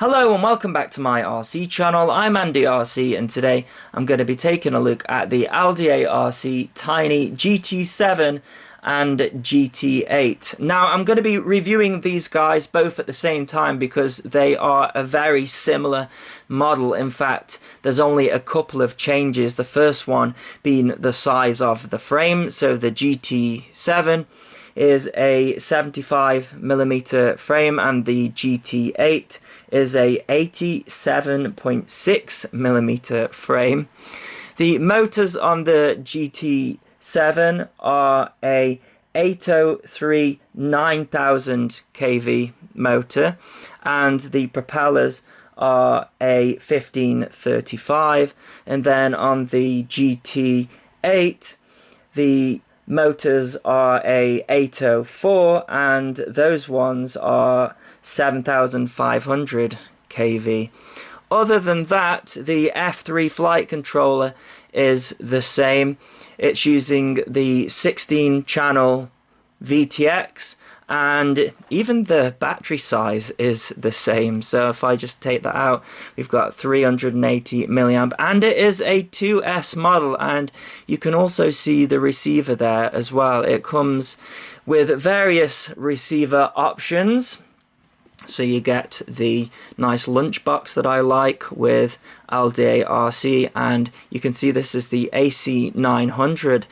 Hello and welcome back to my RC channel. I'm Andy RC and today I'm going to be taking a look at the LDARC Tiny GT7 and GT8. Now I'm going to be reviewing these guys both at the same time because they are a very similar model. In fact, there's only a couple of changes. The first one being the size of the frame. So the GT7 is a 75mm frame and the GT8 is a 87.6mm frame. The motors on the GT7 are a 803 9000 kV motor and the propellers are a 1535, and then on the GT8 the motors are a 804 and those ones are 7500 kV. Other than that, the F3 flight controller is the same. It's using the 16-channel VTX, and even the battery size is the same. So if I just take that out, we've got 380 milliamp, and it is a 2S model, and you can also see the receiver there as well. It comes with various receiver options. So you get the nice lunchbox that I like with LDARC, and you can see this is the AC900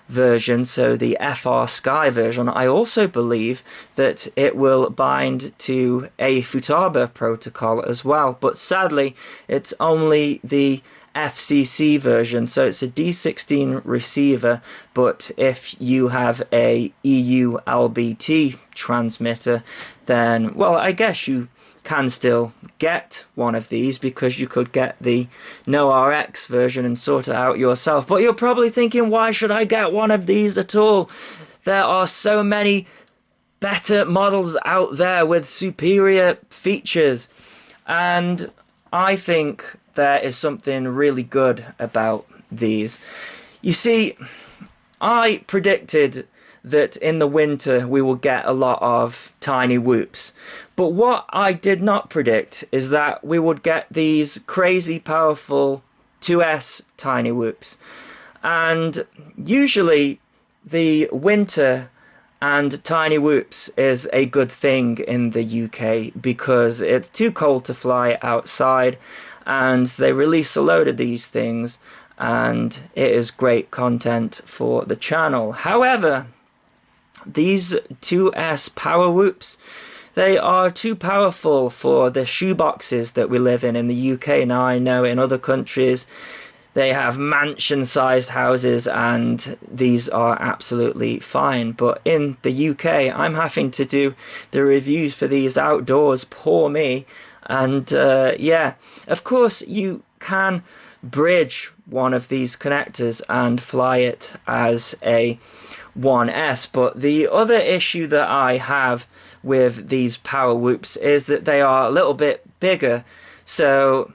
version, so the FR Sky version. I also believe that it will bind to a Futaba protocol as well, but sadly it's only the FCC version, so it's a D16 receiver, but if you have a EU LBT transmitter, then, well, I guess you can still get one of these because you could get the no RX version and sort it out yourself. But you're probably thinking, why should I get one of these at all? There are so many better models out there with superior features, and I think there is something really good about these. You see, I predicted that in the winter we will get a lot of tiny whoops, but what I did not predict is that we would get these crazy powerful 2S tiny whoops. And usually the winter and tiny whoops is a good thing in the UK because it's too cold to fly outside, and they release a load of these things, and it is great content for the channel. However, these 2S power whoops, they are too powerful for the shoeboxes that we live in the UK. Now I know in other countries they have mansion-sized houses and these are absolutely fine, but in the UK I'm having to do the reviews for these outdoors, poor me. And yeah, of course you can bridge one of these connectors and fly it as a 1S, but the other issue that I have with these power whoops is that they are a little bit bigger. So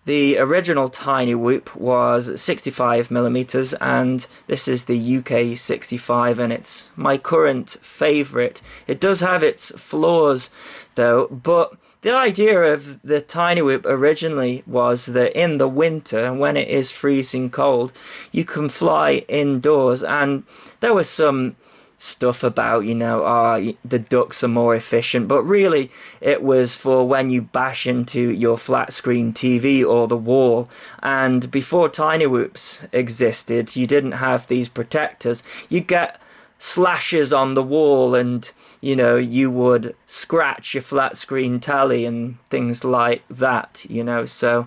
the original tiny whoop was 65mm and this is the UK 65, and it's my current favourite. It does have its flaws though, but the idea of the tiny whoop originally was that in the winter, when it is freezing cold, you can fly indoors, and there was some stuff about, you know, the ducts are more efficient, but really it was for when you bash into your flat screen TV or the wall. And before tiny whoops existed, you didn't have these protectors. You get slashes on the wall, and you know, you would scratch your flat screen telly and things like that, you know. So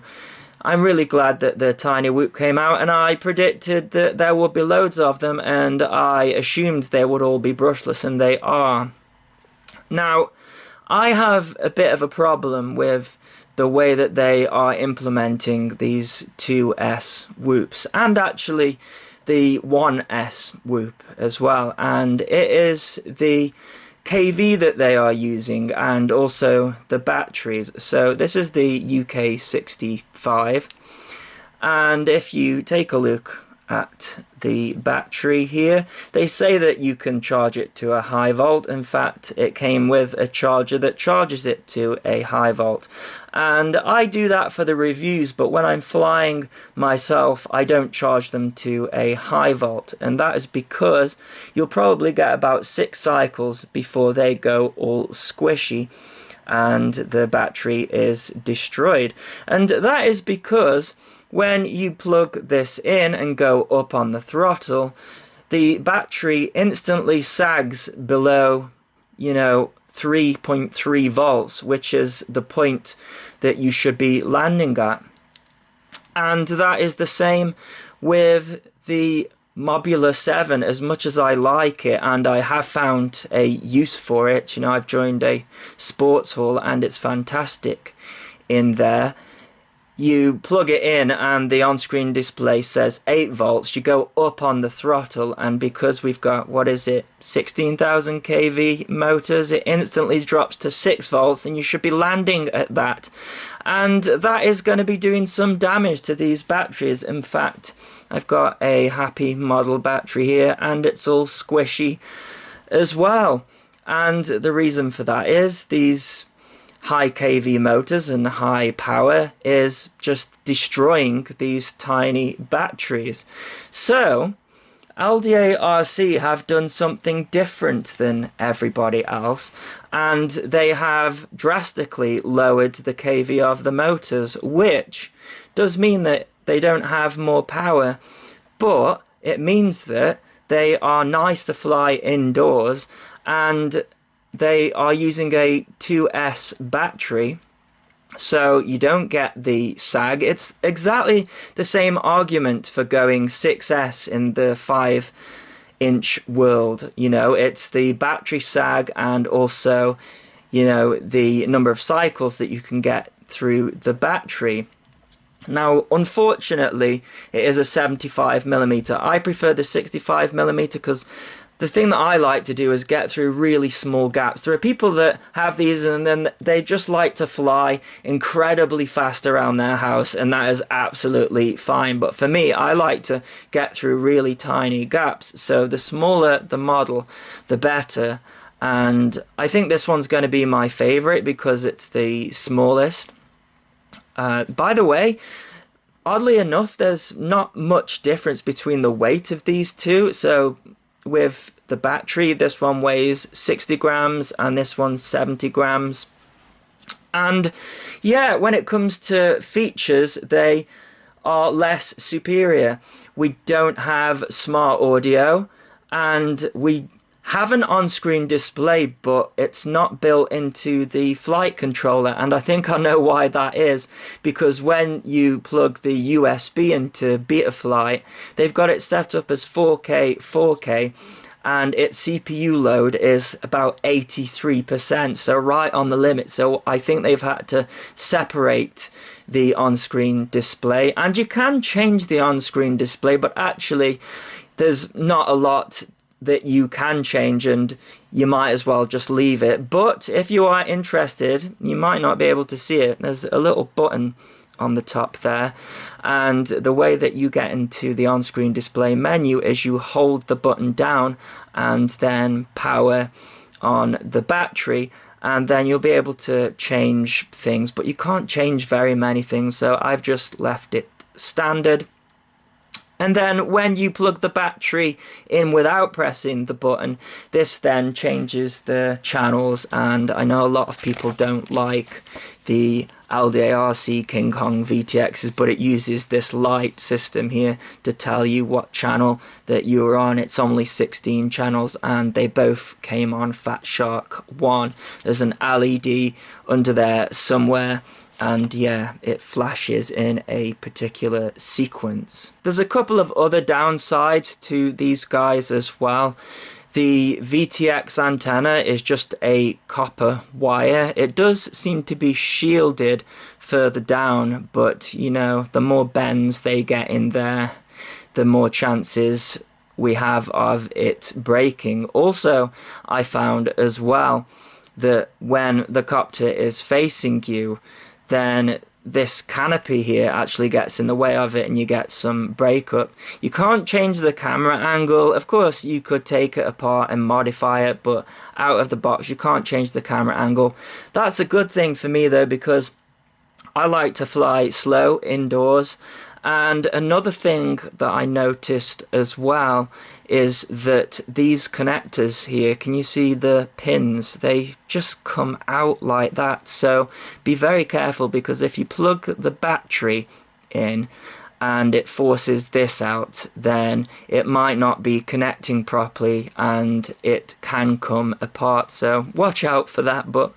I'm really glad that the tiny whoop came out, and I predicted that there would be loads of them, and I assumed they would all be brushless, and they are. Now I have a bit of a problem with the way that they are implementing these 2S whoops, and actually the 1S whoop as well, and it is the kV that they are using and also the batteries. So this is the UK 65, and if you take a look at the battery here. They say that you can charge it to a high volt. In fact, it came with a charger that charges it to a high volt. And I do that for the reviews, but when I'm flying myself, I don't charge them to a high volt. And that is because you'll probably get about 6 cycles before they go all squishy and the battery is destroyed. And that is because when you plug this in and go up on the throttle, the battery instantly sags below, 3.3 volts, which is the point that you should be landing at. And that is the same with the Modular 7. As much as I like it and I have found a use for it, I've joined a sports hall and it's fantastic in there. You plug it in and the on-screen display says 8 volts. You go up on the throttle, and because we've got, 16,000 kV motors, it instantly drops to 6 volts, and you should be landing at that. And that is going to be doing some damage to these batteries. In fact, I've got a happy model battery here and it's all squishy as well. And the reason for that is these high kV motors and high power is just destroying these tiny batteries. So LDARC have done something different than everybody else, and they have drastically lowered the kV of the motors, which does mean that they don't have more power, but it means that they are nice to fly indoors, and they are using a 2S battery, so you don't get the sag. It's exactly the same argument for going 6S in the 5-inch world. It's the battery sag and also, the number of cycles that you can get through the battery. Now, unfortunately, it is a 75mm. I prefer the 65mm because the thing that I like to do is get through really small gaps. There are people that have these and then they just like to fly incredibly fast around their house, and that is absolutely fine. But for me, I like to get through really tiny gaps. So the smaller the model, the better. And I think this one's going to be my favorite because it's the smallest. By the way, oddly enough, there's not much difference between the weight of these two. So with the battery, this one weighs 60 grams and this one's 70 grams. And yeah, when it comes to features, they are less superior. We don't have smart audio, and we have an on-screen display, but it's not built into the flight controller, and I think I know why that is, because when you plug the USB into Betaflight, they've got it set up as 4K, and its CPU load is about 83%, so right on the limit. So I think they've had to separate the on-screen display, and you can change the on-screen display, but actually there's not a lot that you can change, and you might as well just leave it. But if you are interested, you might not be able to see it. There's a little button on the top there, and the way that you get into the on-screen display menu is you hold the button down and then power on the battery, and then you'll be able to change things, but you can't change very many things, so I've just left it standard. And then when you plug the battery in without pressing the button, this then changes the channels. And I know a lot of people don't like the LDARC King Kong VTXs, but it uses this light system here to tell you what channel that you're on. It's only 16 channels, and they both came on Fat Shark 1. There's an LED under there somewhere, and yeah, it flashes in a particular sequence. There's a couple of other downsides to these guys as well. The VTX antenna is just a copper wire. It does seem to be shielded further down, but the more bends they get in there, the more chances we have of it breaking. Also, I found as well that when the copter is facing you, then this canopy here actually gets in the way of it and you get some breakup. You can't change the camera angle. Of course you could take it apart and modify it, but out of the box you can't change the camera angle. That's a good thing for me though, because I like to fly slow indoors. And another thing that I noticed as well is that these connectors here, can you see the pins? They just come out like that. So be very careful, because if you plug the battery in and it forces this out, then it might not be connecting properly and it can come apart. So watch out for that. But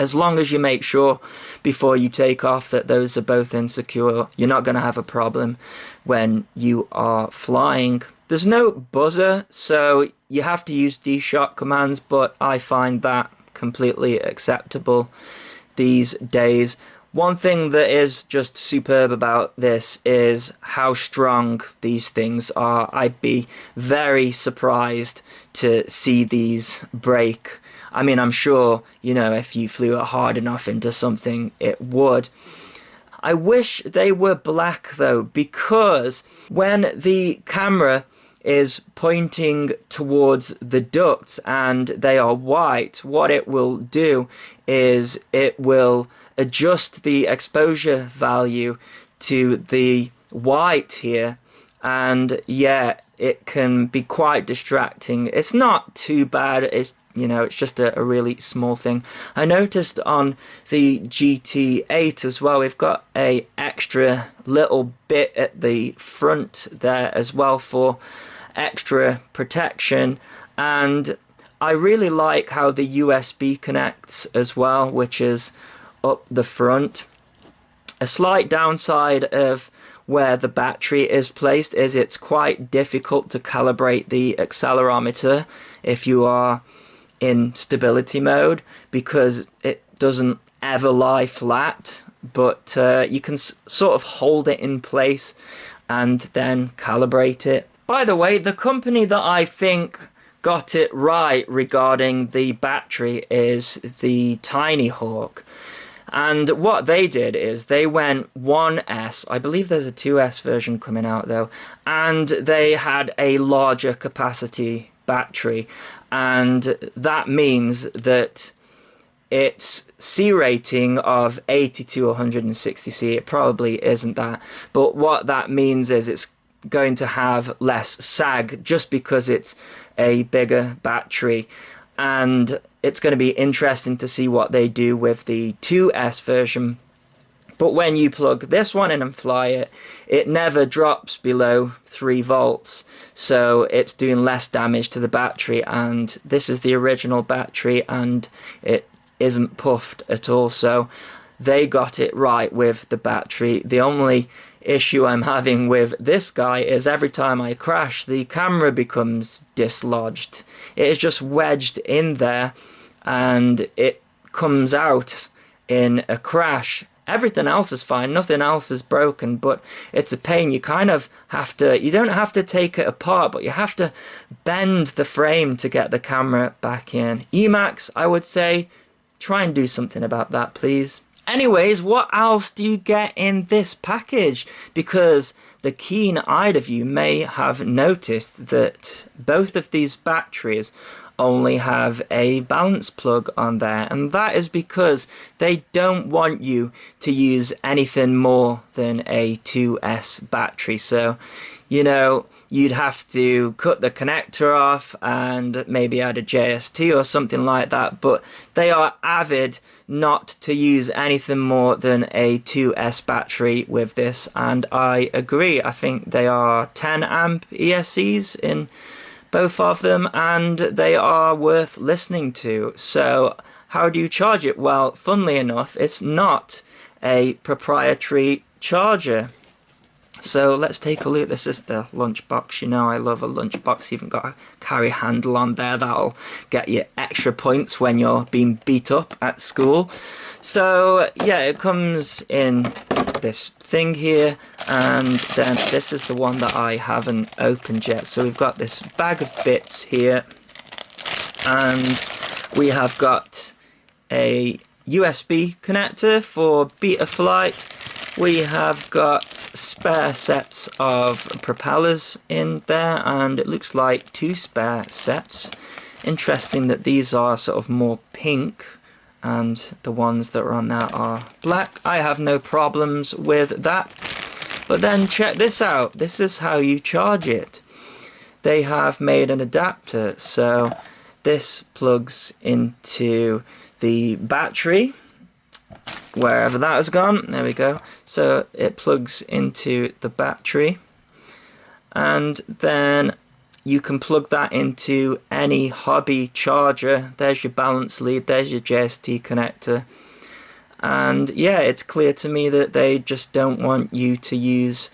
as long as you make sure before you take off that those are both insecure, you're not going to have a problem when you are flying. There's no buzzer, so you have to use D-Shock commands, but I find that completely acceptable these days. One thing that is just superb about this is how strong these things are. I'd be very surprised to see these break. I mean, I'm sure, you know, if you flew it hard enough into something, it would. I wish they were black though, because when the camera is pointing towards the ducts and they are white, what it will do is it will adjust the exposure value to the white here, and yeah, it can be quite distracting. It's not too bad, it's, you know, it's just a really small thing. I noticed on the GT8 as well, we've got a extra little bit at the front there as well for extra protection, and I really like how the USB connects as well, which is up the front. A slight downside of where the battery is placed is it's quite difficult to calibrate the accelerometer if you are in stability mode, because it doesn't ever lie flat, but you can sort of hold it in place and then calibrate it. By the way, the company that I think got it right regarding the battery is the TINYGT. And what they did is they went 1S, I believe there's a 2S version coming out though, and they had a larger capacity battery, and that means that its C rating of 80 to 160 C, it probably isn't that, but what that means is it's going to have less sag just because it's a bigger battery. And it's going to be interesting to see what they do with the 2S version. But when you plug this one in and fly it, it never drops below 3 volts. So it's doing less damage to the battery. And this is the original battery and it isn't puffed at all. So they got it right with the battery. The only issue I'm having with this guy is every time I crash, the camera becomes dislodged. It is just wedged in there and it comes out in a crash. Everything else is fine, nothing else is broken, but it's a pain. You kind of have to, you don't have to take it apart, but you have to bend the frame to get the camera back in. Emacs, I would say, try and do something about that, please. Anyways, what else do you get in this package? Because the keen-eyed of you may have noticed that both of these batteries only have a balance plug on there, and that is because they don't want you to use anything more than a 2S battery. So, you know, you'd have to cut the connector off and maybe add a JST or something like that, but they are avid not to use anything more than a 2S battery with this, and I agree. I think they are 10 amp ESCs in both of them, and they are worth listening to. So how do you charge it? Well, funnily enough, it's not a proprietary charger. So let's take a look. This is the lunchbox. You know I love a lunchbox. Even got a carry handle on there. That'll get you extra points when you're being beat up at school. So yeah, it comes in this thing here, and then this is the one that I haven't opened yet. So we've got this bag of bits here, and we have got a USB connector for beta flight. We have got spare sets of propellers in there, and it looks like 2 spare sets. Interesting that these are sort of more pink and the ones that are on there are black. I have no problems with that. But then check this out. This is how you charge it. They have made an adapter, so this plugs into the battery, wherever that has gone. There we go. So it plugs into the battery, and then you can plug that into any hobby charger. There's your balance lead, there's your JST connector. And yeah, it's clear to me that they just don't want you to use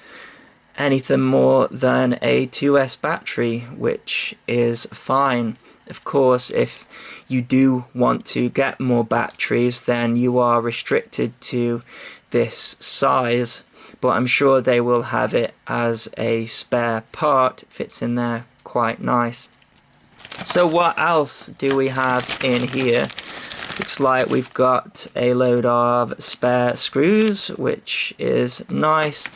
anything more than a 2S battery, which is fine. Of course, if you do want to get more batteries, then you are restricted to this size, but I'm sure they will have it as a spare part. It fits in there quite nice. So what else do we have in here? Looks like we've got a load of spare screws, which is nice.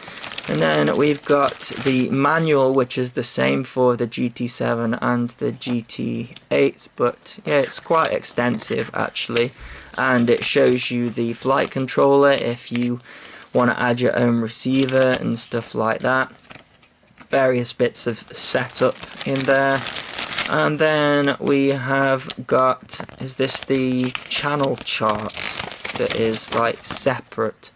And then we've got the manual, which is the same for the GT7 and the GT8, but yeah, it's quite extensive actually. And it shows you the flight controller if you want to add your own receiver and stuff like that. Various bits of setup in there. And then we have got, is this the channel chart that is like separate?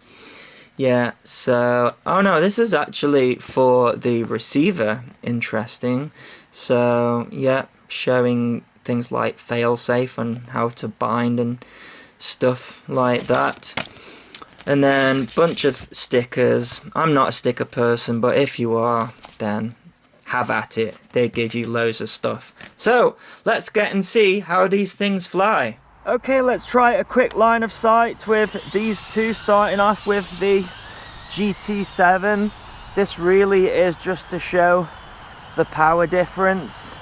Yeah, so, oh no, this is actually for the receiver. Interesting. So yeah, showing things like failsafe and how to bind and stuff like that. And then bunch of stickers. I'm not a sticker person, but if you are, then have at it. They give you loads of stuff. So let's get and see how these things fly. Okay, let's try a quick line of sight with these two, starting off with the GT7. This really is just to show the power difference,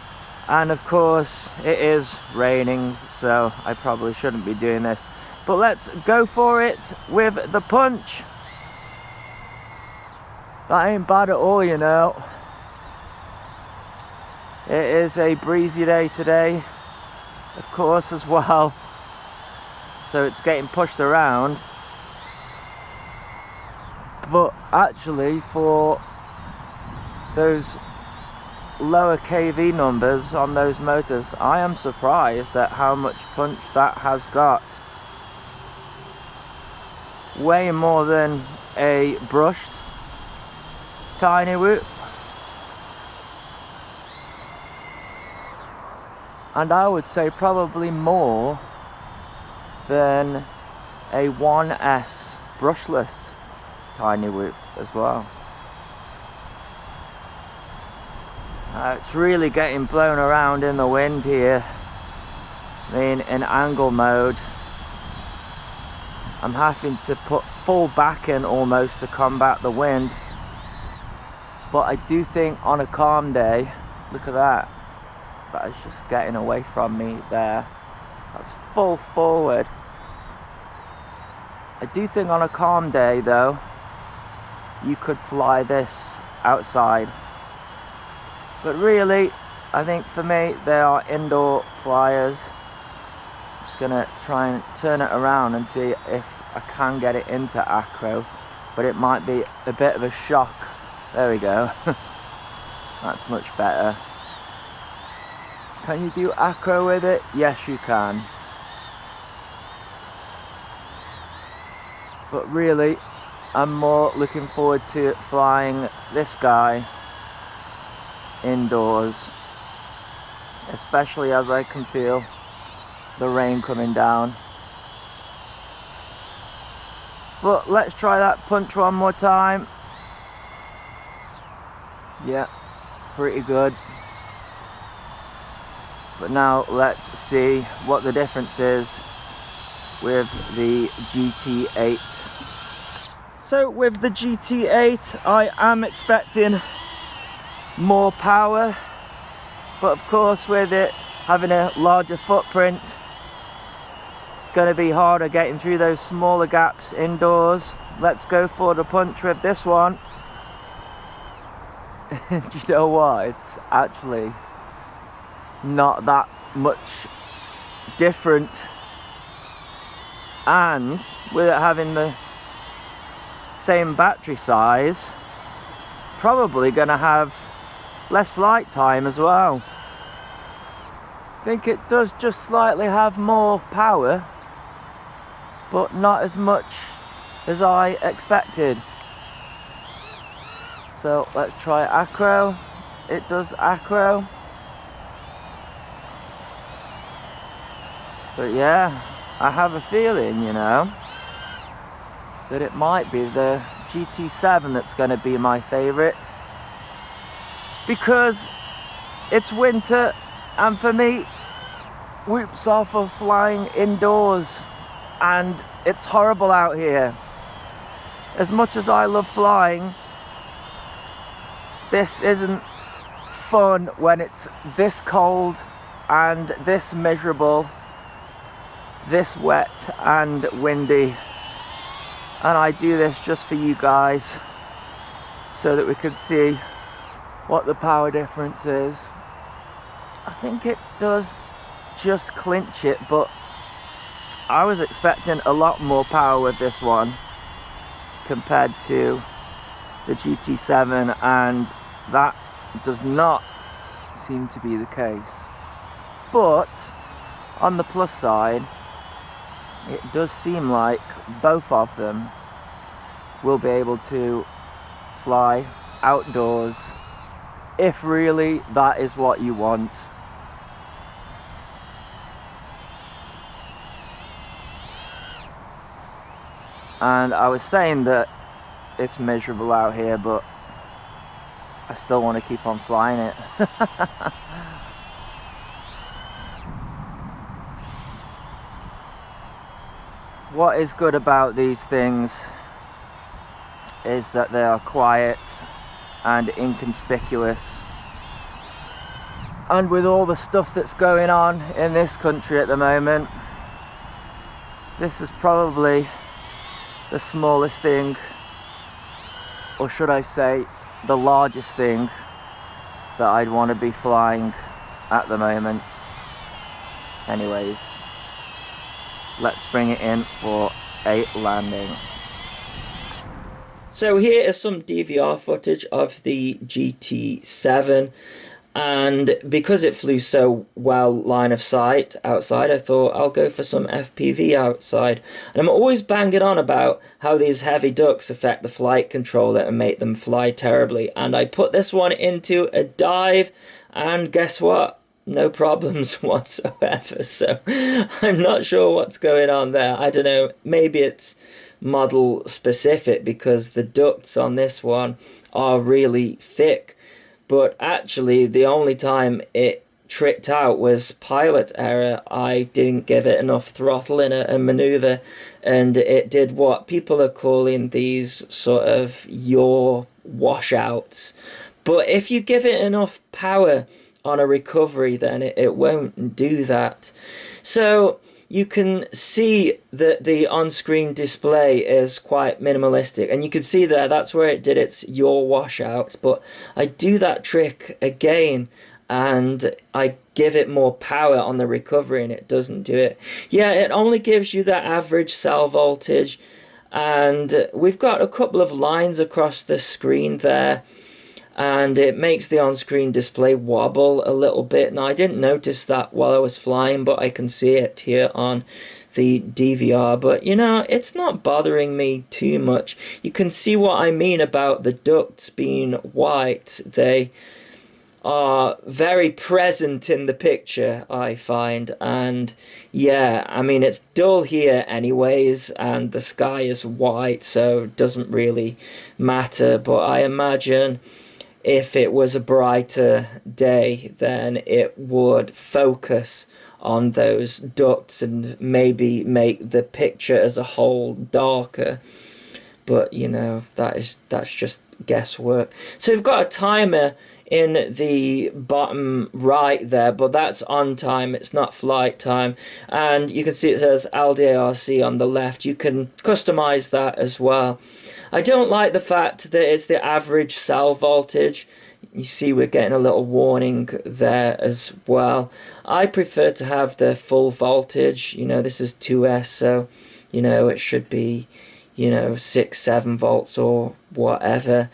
and of course it is raining, so I probably shouldn't be doing this, but let's go for it with the punch. That ain't bad at all, you know. It is a breezy day today, of course, as well, so it's getting pushed around. But actually, for those lower kV numbers on those motors, I am surprised at how much punch that has got. Way more than a brushed TINYGT. And I would say probably more than a 1S brushless TINYGT as well. It's really getting blown around in the wind here. I mean, in angle mode, I'm having to put full back in almost to combat the wind. But I do think on a calm day, look at that. That is just getting away from me there. That's full forward. I do think on a calm day though, you could fly this outside. But really, I think for me, they are indoor flyers. I'm just gonna try and turn it around and see if I can get it into acro, but it might be a bit of a shock. There we go. That's much better. Can you do acro with it? Yes, you can. But really, I'm more looking forward to flying this guy indoors, especially as I can feel the rain coming down. But let's try that punch one more time. Yeah, pretty good. But now let's see what the difference is with the GT8. So with the GT8, I am expecting more power, but of course with it having a larger footprint, it's it's going to be harder getting through those smaller gaps indoors. Let's go for the punch with this one. Do you know what? It's actually not that much different, and with it having the same battery size, probably gonna have less flight time as well. I think it does just slightly have more power, but not as much as I expected. So let's try acro. It does acro. But yeah, I have a feeling, you know, that it might be the GT7 that's going to be my favourite, because it's winter, and for me, whoops are for flying indoors, and it's horrible out here. As much as I love flying, this isn't fun when it's this cold and this miserable, this wet and windy. And I do this just for you guys, so that we can see what the power difference is. I think it does just clinch it, but I was expecting a lot more power with this one compared to the GT7, and that does not seem to be the case. But on the plus side, it does seem like both of them will be able to fly outdoors, if really that is what you want. And I was saying that it's miserable out here, but I still want to keep on flying it. What is good about these things is that they are quiet and inconspicuous. And with all the stuff that's going on in this country at the moment, this is probably the smallest thing, or should I say the largest thing, that I'd want to be flying at the moment. Anyways, let's bring it in for a landing. So here is some DVR footage of the GT7, and because it flew so well line of sight outside, I thought I'll go for some FPV outside. And I'm always banging on about how these heavy ducts affect the flight controller and make them fly terribly, and I put this one into a dive, and guess what? No problems whatsoever. So I'm not sure what's going on there. I don't know, maybe it's model specific, because the ducts on this one are really thick. But actually, the only time it tricked out was pilot error. I didn't give it enough throttle in a maneuver, and it did what people are calling these sort of yaw washouts. But if you give it enough power on a recovery, then it won't do that. So you can see that the on-screen display is quite minimalistic, and you can see there, that's where it did its yaw washout. But I do that trick again, and I give it more power on the recovery, and it doesn't do it. Yeah, it only gives you that average cell voltage, and we've got a couple of lines across the screen there, and it makes the on-screen display wobble a little bit. Now, I didn't notice that while I was flying, but I can see it here on the DVR. But, you know, it's not bothering me too much. You can see what I mean about the ducts being white. They are very present in the picture, I find. And, yeah, I mean, it's dull here anyways, and the sky is white, so it doesn't really matter. But I imagine if it was a brighter day, then it would focus on those ducts and maybe make the picture as a whole darker. But, you know, that's just guesswork. So we've got a timer in the bottom right there, but that's on time, it's not flight time. And you can see it says LDARC on the left. You can customize that as well. I don't like the fact that it's the average cell voltage. You see we're getting a little warning there as well. I prefer to have the full voltage. You know, this is 2S, so you know it should be, you know, 6-7 volts or whatever.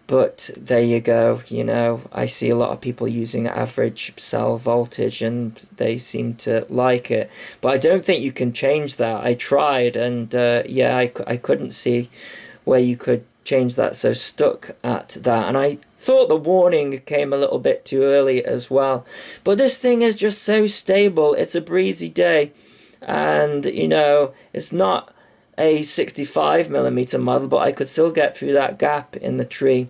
But there you go, you know, I see a lot of people using average cell voltage and they seem to like it. But I don't think you can change that. I tried, and yeah, I couldn't see where you could change that, so stuck at that. And I thought the warning came a little bit too early as well. But this thing is just so stable. It's a breezy day, and you know, it's not a 65mm model, but I could still get through that gap in the tree.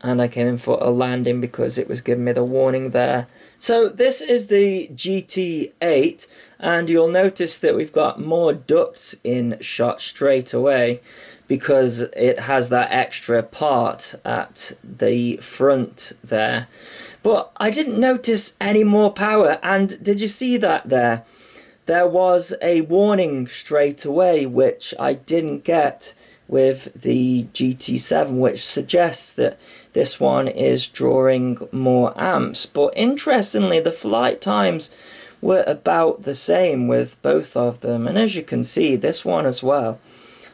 And I came in for a landing because it was giving me the warning there. So this is the GT8, and you'll notice that we've got more ducts in shot straight away because it has that extra part at the front there. But I didn't notice any more power, and did you see that there? There was a warning straight away, which I didn't get with the GT7, which suggests that this one is drawing more amps. But interestingly, the flight times were about the same with both of them. And as you can see, this one as well,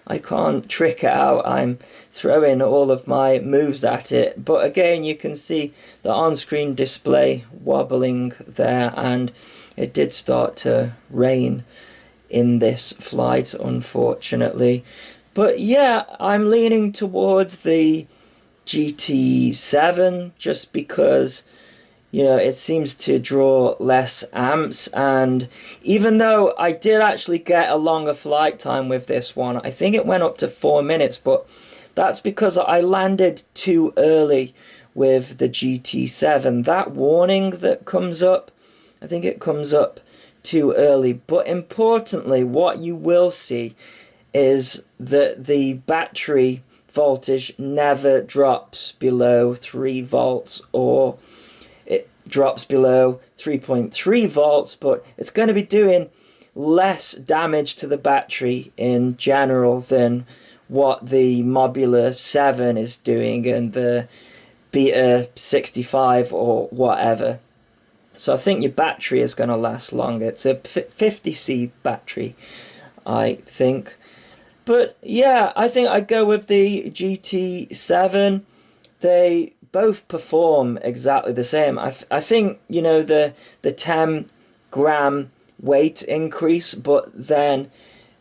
I can't trick it out. I'm throwing all of my moves at it. But again, you can see the on-screen display wobbling there, and it did start to rain in this flight, unfortunately. But yeah, I'm leaning towards the GT7 just because, you know, it seems to draw less amps. And even though I did actually get a longer flight time with this one, I think it went up to 4 minutes, but that's because I landed too early with the GT7. That warning that comes up, I think it comes up too early. But importantly, what you will see is that the battery voltage never drops below 3 volts, or it drops below 3.3 volts, but it's going to be doing less damage to the battery in general than what the Modular 7 is doing and the Beta 65 or whatever. So I think your battery is going to last longer. It's a 50C battery, I think. But yeah, I think I'd go with the GT7. They both perform exactly the same. I think, you know, the 10-gram weight increase, but then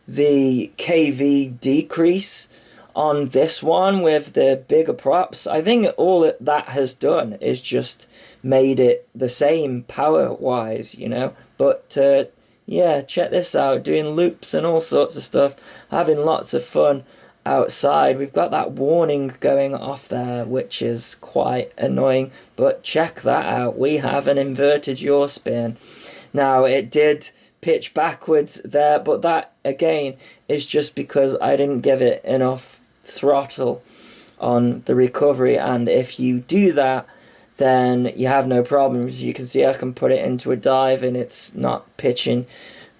the kV decrease on this one with the bigger props, I think all that has done is just made it the same power-wise, you know. But yeah, check this out, doing loops and all sorts of stuff, having lots of fun outside. We've got that warning going off there, which is quite annoying, but check that out. We have an inverted yaw spin. Now, it did pitch backwards there, but that, again, is just because I didn't give it enough throttle on the recovery, and if you do that, then you have no problems. You can see I can put it into a dive and it's not pitching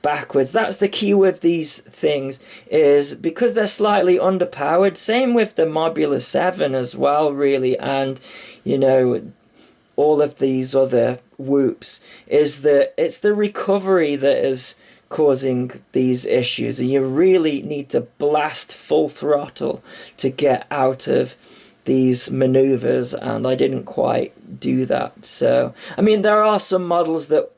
backwards. That's the key with these things, is because they're slightly underpowered. Same with the Modular 7 as well, really, and you know, all of these other whoops, is that it's the recovery that is causing these issues, and you really need to blast full throttle to get out of these maneuvers, and I didn't quite do that. So I mean, there are some models that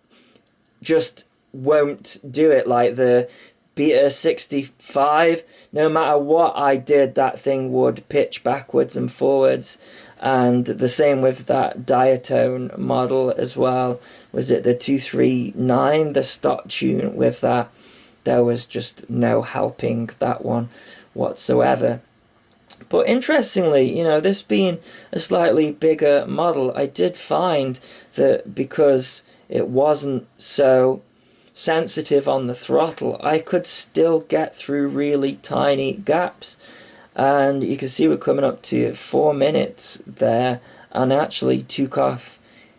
just won't do it, like the Beta 65. No matter what I did, that thing would pitch backwards and forwards. And the same with that diatone model as well. Was it the 239, the stock tune with that? There was just no helping that one whatsoever. But interestingly, you know, this being a slightly bigger model, I did find that because it wasn't so sensitive on the throttle, I could still get through really tiny gaps. And you can see we're coming up to 4 minutes there, and actually took off,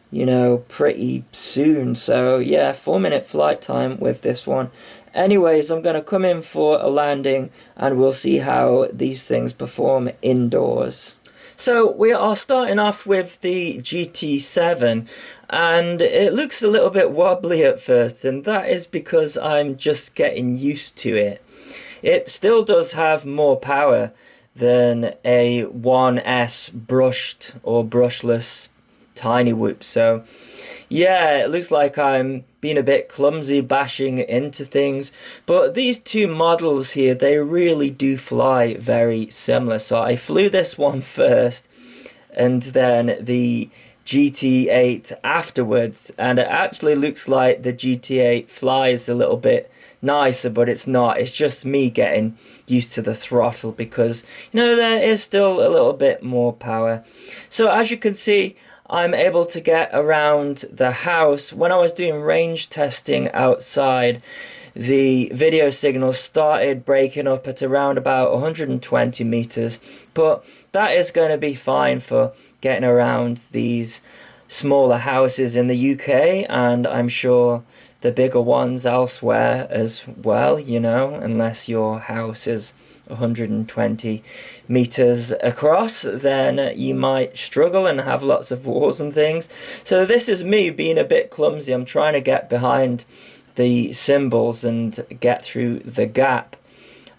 you know, pretty soon. So yeah, 4-minute flight time with this one. Anyways, I'm going to come in for a landing and we'll see how these things perform indoors. So we are starting off with the GT7, and it looks a little bit wobbly at first, and that is because I'm just getting used to it. It still does have more power than a 1S brushed or brushless TINYGT, so yeah, it looks like I'm being a bit clumsy bashing into things, but these two models here, they really do fly very similar. So I flew this one first and then the GT8 afterwards, and it actually looks like the GT8 flies a little bit nicer, but it's not. It's just me getting used to the throttle because, you know, there is still a little bit more power. So as you can see, I'm able to get around the house. When I was doing range testing outside, the video signal started breaking up at around about 120 meters, but that is going to be fine for getting around these smaller houses in the UK, and I'm sure the bigger ones elsewhere as well, you know, unless your house is 120 meters across, then you might struggle and have lots of walls and things. So this is me being a bit clumsy. I'm trying to get behind the symbols and get through the gap.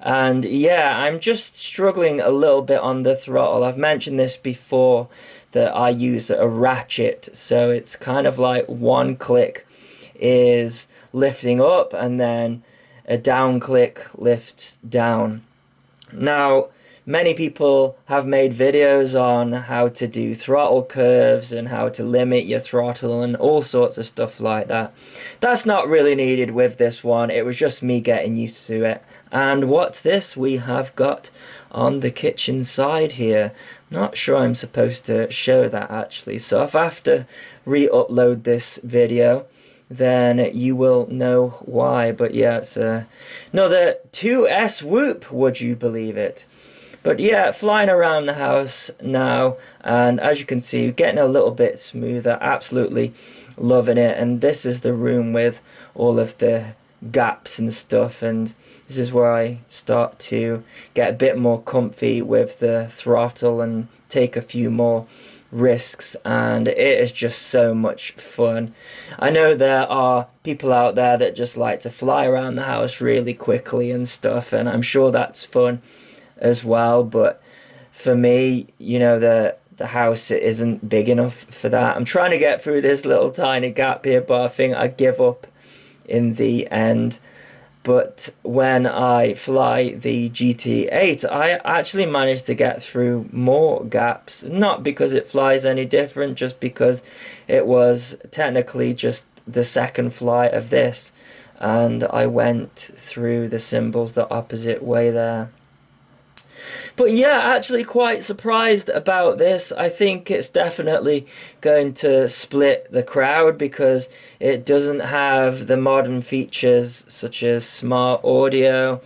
And yeah, I'm just struggling a little bit on the throttle. I've mentioned this before, that I use a ratchet, so it's kind of like one click is lifting up and then a down click lifts down. Now, many people have made videos on how to do throttle curves and how to limit your throttle and all sorts of stuff like that. That's not really needed with this one. It was just me getting used to it. And what's this we have got on the kitchen side here? Not sure I'm supposed to show that actually. So if I have to re-upload this video, then you will know why. But yeah, it's another 2S whoop, would you believe it? But yeah, flying around the house now, and as you can see, getting a little bit smoother, absolutely loving it. And this is the room with all of the gaps and stuff, and this is where I start to get a bit more comfy with the throttle and take a few more risks, and it is just so much fun. I know there are people out there that just like to fly around the house really quickly and stuff, and I'm sure that's fun as well, but for me, you know, the house isn't big enough for that. I'm trying to get through this little tiny gap here, but I think I give up in the end. But when I fly the GT8, I actually managed to get through more gaps, not because it flies any different, just because it was technically just the second flight of this, and I went through the symbols the opposite way there. But yeah, actually quite surprised about this. I think it's definitely going to split the crowd because it doesn't have the modern features such as smart audio,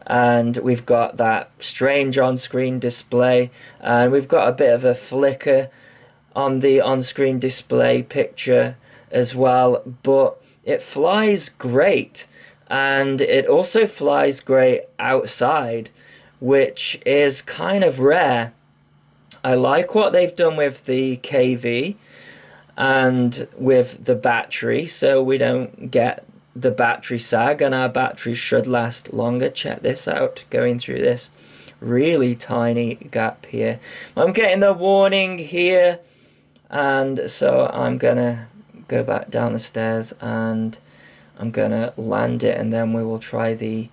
and we've got that strange on-screen display, and we've got a bit of a flicker on the on-screen display picture as well, but it flies great, and it also flies great outside, which is kind of rare. I like what they've done with the KV and with the battery, so we don't get the battery sag, and our battery should last longer. Check this out, going through this really tiny gap here. I'm getting the warning here, and so I'm gonna go back down the stairs and I'm gonna land it, and then we will try the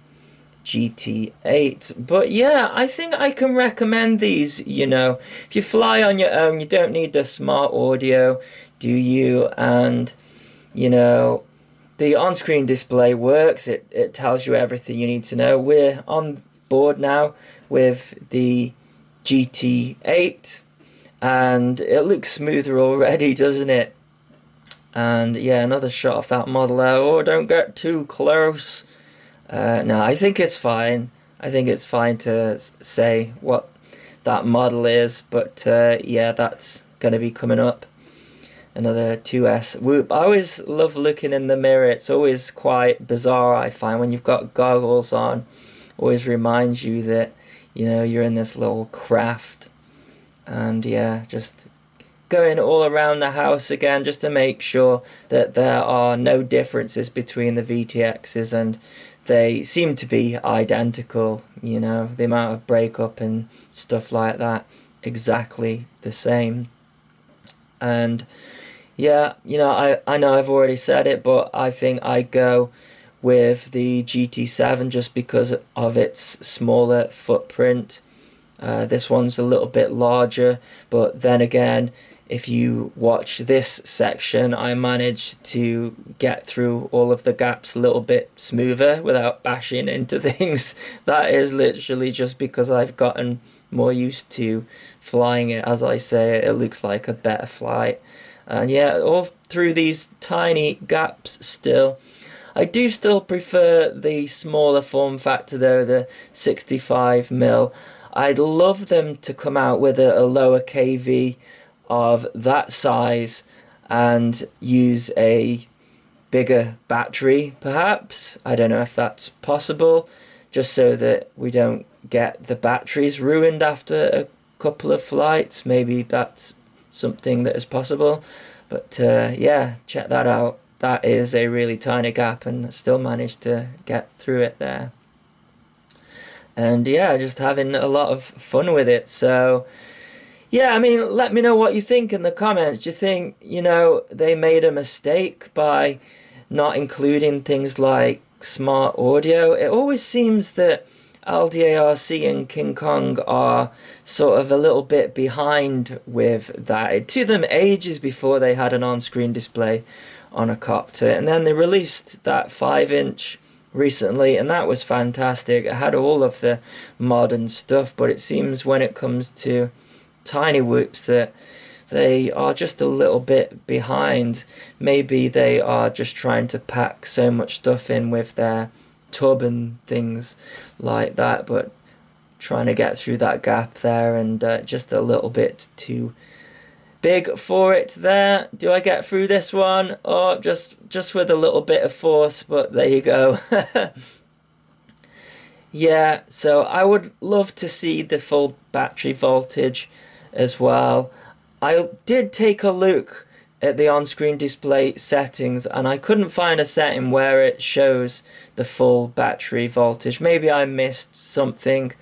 GT8. But yeah, I think I can recommend these. You know, if you fly on your own, you don't need the smart audio, do you? And you know, the on-screen display works. It tells you everything you need to know. We're on board now with the GT8, and it looks smoother already, doesn't it? And yeah, another shot of that model there. Oh, don't get too close. No, I think it's fine. I think it's fine to say what that model is, but yeah, that's going to be coming up. Another 2S whoop. I always love looking in the mirror. It's always quite bizarre, I find, when you've got goggles on. Always reminds you that, you know, you're in this little craft. And yeah, just going all around the house again just to make sure that there are no differences between the VTXs, and they seem to be identical, you know, the amount of breakup and stuff like that, exactly the same. And yeah, you know, I know I've already said it, but I think I go with the GT7 just because of its smaller footprint. This one's a little bit larger, but then again, if you watch this section, I managed to get through all of the gaps a little bit smoother without bashing into things. That is literally just because I've gotten more used to flying it. As I say, it looks like a better flight. And yeah, all through these tiny gaps still. I do still prefer the smaller form factor though, the 65mm. I'd love them to come out with a lower KV of that size and use a bigger battery, perhaps. I don't know if that's possible, just so that we don't get the batteries ruined after a couple of flights. Maybe that's something that is possible. But yeah, check that out. That is a really tiny gap, and still managed to get through it there. And yeah, just having a lot of fun with it. So yeah, I mean, let me know what you think in the comments. Do you think, you know, they made a mistake by not including things like smart audio? It always seems that LDARC and King Kong are sort of a little bit behind with that. It took them ages before they had an on-screen display on a copter, and then they released that 5-inch recently, and that was fantastic. It had all of the modern stuff, but it seems when it comes to tiny whoops that they are just a little bit behind. Maybe they are just trying to pack so much stuff in with their tub and things like that, but trying to get through that gap there, and just a little bit too big for it there. Do I get through this one? Or just with a little bit of force, but there you go. Yeah, so I would love to see the full battery voltage as well. I did take a look at the on-screen display settings, and I couldn't find a setting where it shows the full battery voltage. Maybe I missed something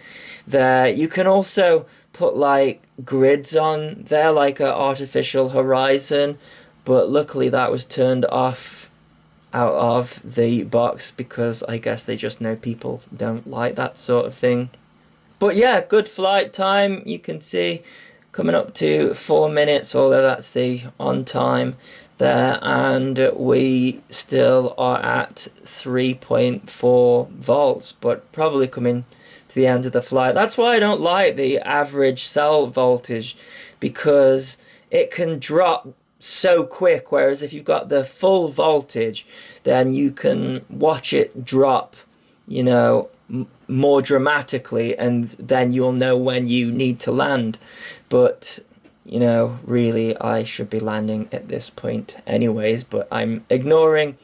there. You can also put like grids on there, like an artificial horizon, but luckily that was turned off out of the box because I guess they just know people don't like that sort of thing. But yeah, good flight time, you can see, coming up to 4 minutes, although that's the on time there, and we still are at 3.4 volts, but probably coming to the end of the flight. That's why I don't like the average cell voltage, because it can drop so quick, whereas if you've got the full voltage, then you can watch it drop, you know, more dramatically, and then you'll know when you need to land. But you know, really I should be landing at this point anyways, but I'm ignoring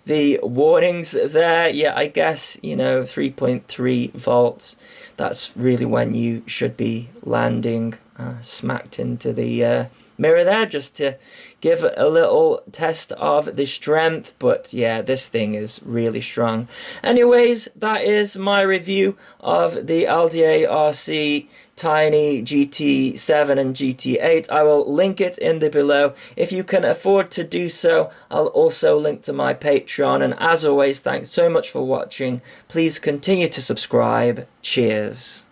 the warnings there. Yeah, I guess, you know, 3.3 volts, that's really when you should be landing. Smacked into the mirror there just to give a little test of the strength, but yeah, this thing is really strong. Anyways, that is my review of the LDARC Tiny GT7 and GT8. I will link it in the below if you can afford to do so. I'll also link to my Patreon, and as always, thanks so much for watching. Please continue to subscribe. Cheers.